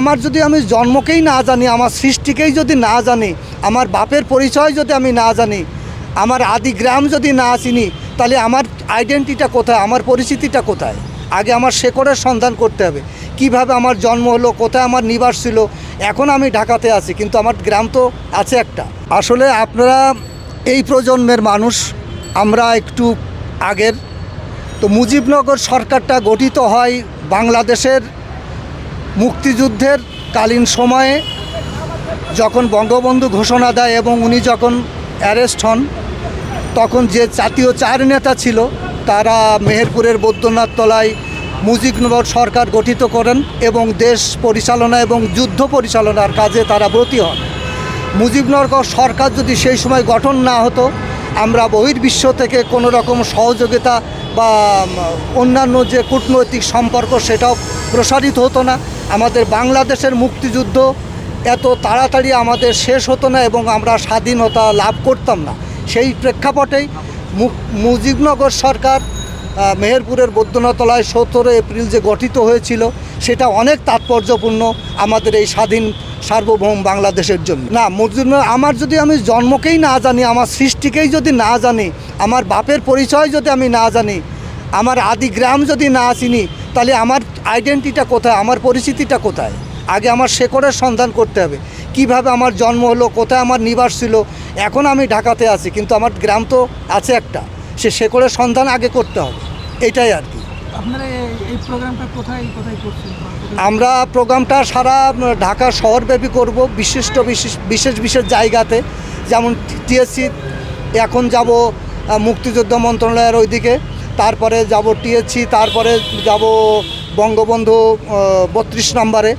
আমার যদি আমি জন্মকেই না জানি, আমার সৃষ্টিকেই যদি না জানি, আমার বাপের পরিচয় যদি আমি না জানি, আমার আদি গ্রাম যদি না চিনি, তাহলে আমার আইডেন্টিটিটা কোথায়, আমার পরিচিতিটা কোথায়? আগে আমার শেকড়ের সন্ধান করতে হবে। কিভাবে আমার জন্ম হলো, কোথায় আমার নিবাস ছিল। এখন আমি ঢাকাতে আছি, কিন্তু আমার গ্রাম তো আছে একটা। আসলে আপনারা এই প্রজন্মের মানুষ, আমরা একটু আগের তো মুজিবনগর সরকারটা গঠিত হয় বাংলাদেশের মুক্তিযুদ্ধের কালীন সময়ে, যখন বঙ্গবন্ধু ঘোষণা দেয় এবং উনি যখন অ্যারেস্ট হন, তখন যে জাতীয় চার নেতা ছিল তারা মেহেরপুরের বৈদ্যনাথ তলায় মুজিবনগর সরকার গঠিত করেন এবং দেশ পরিচালনা এবং যুদ্ধ পরিচালনার কাজে তারা ব্রতী হন। মুজিবনগর সরকার যদি সেই সময় গঠন না হতো, আমরা বহির্বিশ্ব থেকে কোনো রকম সহযোগিতা বা অন্যান্য যে কূটনৈতিক সম্পর্ক সেটাও প্রসারিত হতো না। আমাদের বাংলাদেশের মুক্তিযুদ্ধ এত তাড়াতাড়ি আমাদের শেষ হতো না এবং আমরা স্বাধীনতা লাভ করতাম না। সেই প্রেক্ষাপটেই মুজিবনগর সরকার মেহেরপুরের বৈদ্যনাথতলায় 17 এপ্রিল যে গঠিত হয়েছিল, সেটা অনেক তাৎপর্যপূর্ণ আমাদের এই স্বাধীন সার্বভৌম বাংলাদেশের জন্য। না, আমার যদি আমি জন্মকেই না জানি, আমার সৃষ্টিকেই যদি না জানি, আমার বাপের পরিচয় যদি আমি না জানি, আমার আদি গ্রাম যদি না চিনি, তাহলে আমার আইডেন্টিটিটা কোথায়, আমার পরিচিতিটা কোথায়? আগে আমার শেকড়ের সন্ধান করতে হবে। কিভাবে আমার জন্ম হলো, কোথায় আমার নিবাস ছিল। এখন আমি ঢাকাতে আছি, কিন্তু আমার গ্রাম তো আছে একটা। সে শেকড়ের সন্ধান আগে করতে হবে, এটাই আর কি। আপনারা এই প্রোগ্রামটা কোথায় কোথায় করছেন? আমরা প্রোগ্রামটা সারা ঢাকা শহরব্যাপী করব, বিশেষ জায়গাতে, যেমন টিএসসি, এখন যাব মুক্তিযুদ্ধ মন্ত্রণালয়ের ওইদিকে, তারপরে যাব টিএসসি, তারপরে যাব বঙ্গবন্ধু 32 নম্বরে।